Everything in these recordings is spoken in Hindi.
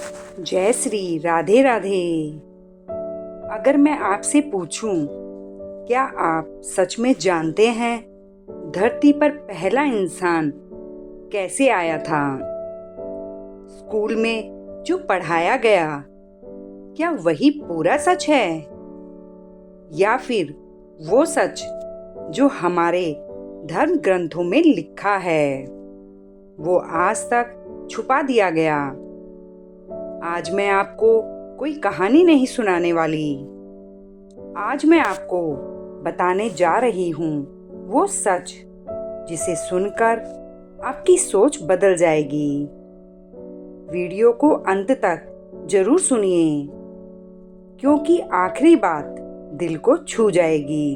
जय श्री राधे राधे। अगर मैं आपसे पूछूं, क्या आप सच में जानते हैं धरती पर पहला इंसान कैसे आया था? स्कूल में जो पढ़ाया गया, क्या वही पूरा सच है, या फिर वो सच जो हमारे धर्म ग्रंथों में लिखा है वो आज तक छुपा दिया गया? आज मैं आपको कोई कहानी नहीं सुनाने वाली। आज मैं आपको बताने जा रही हूँ वो सच जिसे सुनकर आपकी सोच बदल जाएगी। वीडियो को अंत तक जरूर सुनिए, क्योंकि आखिरी बात दिल को छू जाएगी।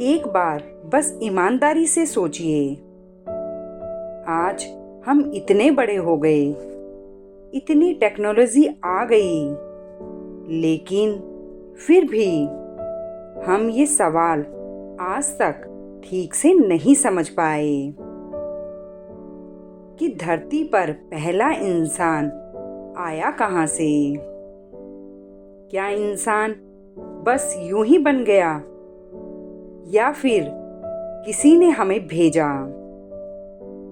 एक बार बस ईमानदारी से सोचिए, आज हम इतने बड़े हो गए, इतनी टेक्नोलॉजी आ गई, लेकिन फिर भी हम ये सवाल आज तक ठीक से नहीं समझ पाए कि धरती पर पहला इंसान आया कहाँ से। क्या इंसान बस यूं ही बन गया, या फिर किसी ने हमें भेजा?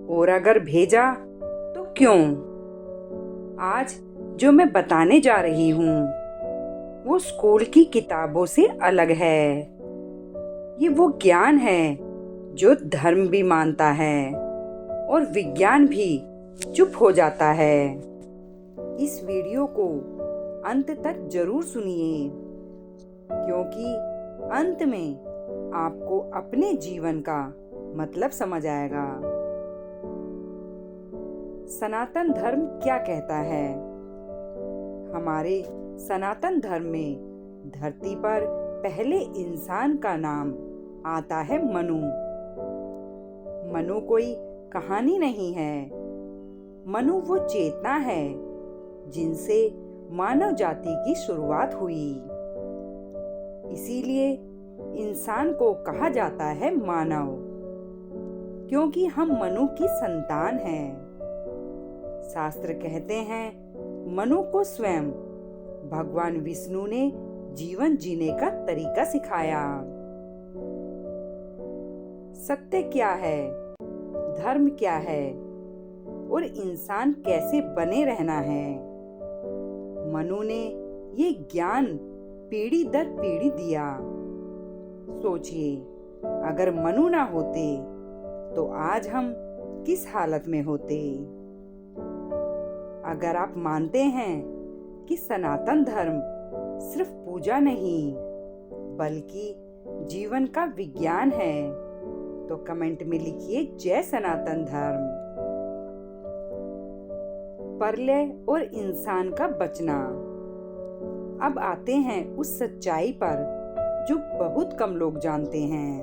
और अगर भेजा तो क्यों? आज जो मैं बताने जा रही हूँ वो स्कूल की किताबों से अलग है। ये वो ज्ञान है जो धर्म भी मानता है और विज्ञान भी चुप हो जाता है। इस वीडियो को अंत तक जरूर सुनिए, क्योंकि अंत में आपको अपने जीवन का मतलब समझ आएगा। सनातन धर्म क्या कहता है? हमारे सनातन धर्म में धरती पर पहले इंसान का नाम आता है मनु। मनु कोई कहानी नहीं है। मनु वो चेतना है जिनसे मानव जाति की शुरुआत हुई। इसीलिए इंसान को कहा जाता है मानव, क्योंकि हम मनु की संतान हैं। शास्त्र कहते हैं मनु को स्वयं भगवान विष्णु ने जीवन जीने का तरीका सिखाया। सत्य क्या है, धर्म क्या है और इंसान कैसे बने रहना है, मनु ने ये ज्ञान पीढ़ी दर पीढ़ी दिया। सोचिए, अगर मनु ना होते तो आज हम किस हालत में होते? अगर आप मानते हैं कि सनातन धर्म सिर्फ पूजा नहीं बल्कि जीवन का विज्ञान है, तो कमेंट में लिखिए जय सनातन धर्म। प्रलय और इंसान का बचना। अब आते हैं उस सच्चाई पर जो बहुत कम लोग जानते हैं।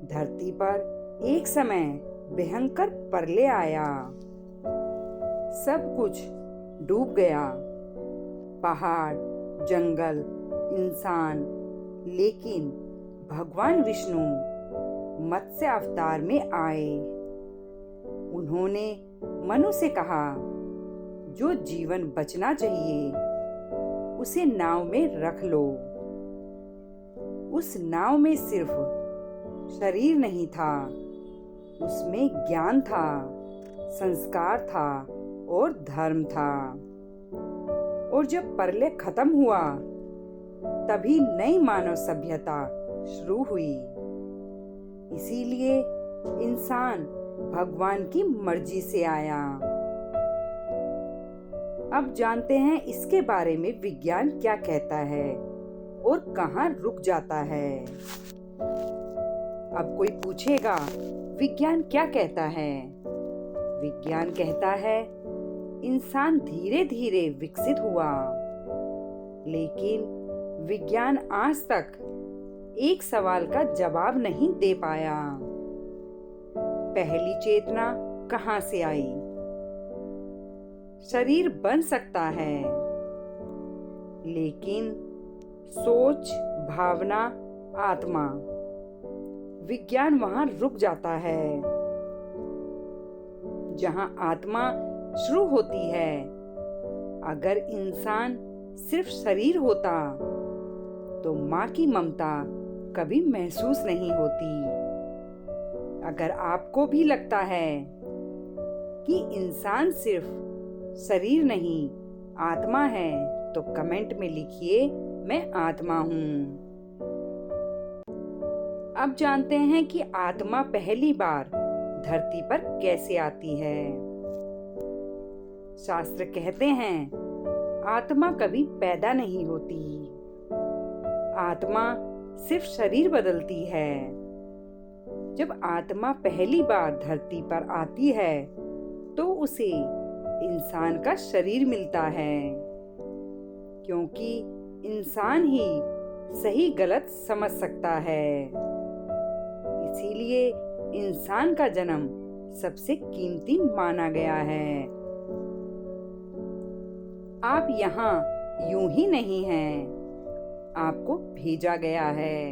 धरती पर एक समय भयंकर प्रलय आया। सब कुछ डूब गया, पहाड़, जंगल, इंसान। लेकिन भगवान विष्णु मत्स्य अवतार में आए। उन्होंने मनु से कहा, जो जीवन बचना चाहिए उसे नाव में रख लो। उस नाव में सिर्फ शरीर नहीं था, उसमें ज्ञान था, संस्कार था और धर्म था। और जब प्रलय खत्म हुआ तभी नई मानव सभ्यता शुरू हुई। इसीलिए इंसान भगवान की मर्जी से आया। अब जानते हैं इसके बारे में विज्ञान क्या कहता है और कहाँ रुक जाता है। अब कोई पूछेगा, विज्ञान क्या कहता है? विज्ञान कहता है इंसान धीरे धीरे विकसित हुआ, लेकिन विज्ञान आज तक एक सवाल का जवाब नहीं दे पाया। पहली चेतना कहाँ से आई? शरीर बन सकता है, लेकिन सोच, भावना, आत्मा, विज्ञान वहां रुक जाता है। जहां आत्मा शुरू होती है। अगर इंसान सिर्फ शरीर होता तो माँ की ममता कभी महसूस नहीं होती। अगर आपको भी लगता है कि इंसान सिर्फ शरीर नहीं आत्मा है तो कमेंट में लिखिए, मैं आत्मा हूँ। अब जानते हैं कि आत्मा पहली बार धरती पर कैसे आती है। शास्त्र कहते हैं आत्मा कभी पैदा नहीं होती, आत्मा सिर्फ शरीर बदलती है। जब आत्मा पहली बार धरती पर आती है तो उसे इंसान का शरीर मिलता है, क्योंकि इंसान ही सही गलत समझ सकता है। इसीलिए इंसान का जन्म सबसे कीमती माना गया है। आप यहाँ यूं ही नहीं हैं, आपको भेजा गया है।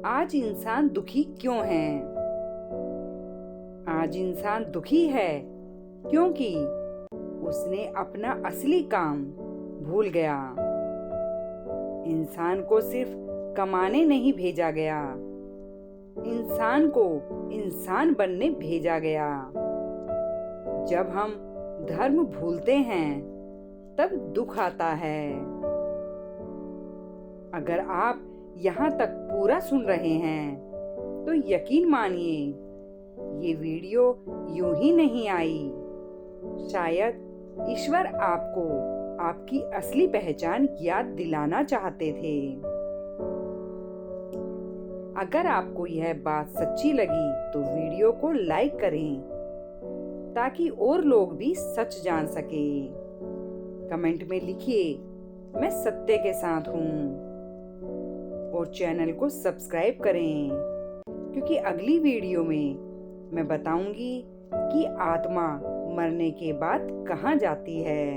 आज इंसान दुखी क्यों है? आज इंसान दुखी है क्योंकि उसने अपना असली काम भूल गया। इंसान को सिर्फ कमाने नहीं भेजा गया, इंसान को इंसान बनने भेजा गया। जब हम धर्म भूलते हैं तब दुख आता है। अगर आप यहाँ तक पूरा सुन रहे हैं तो यकीन मानिए ये वीडियो यूं ही नहीं आई। शायद ईश्वर आपको आपकी असली पहचान याद दिलाना चाहते थे। अगर आपको यह बात सच्ची लगी तो वीडियो को लाइक करें ताकि और लोग भी सच जान सके। कमेंट में लिखिए, मैं सत्य के साथ हूँ। और चैनल को सब्सक्राइब करें, क्योंकि अगली वीडियो में मैं बताऊंगी कि आत्मा मरने के बाद कहाँ जाती है।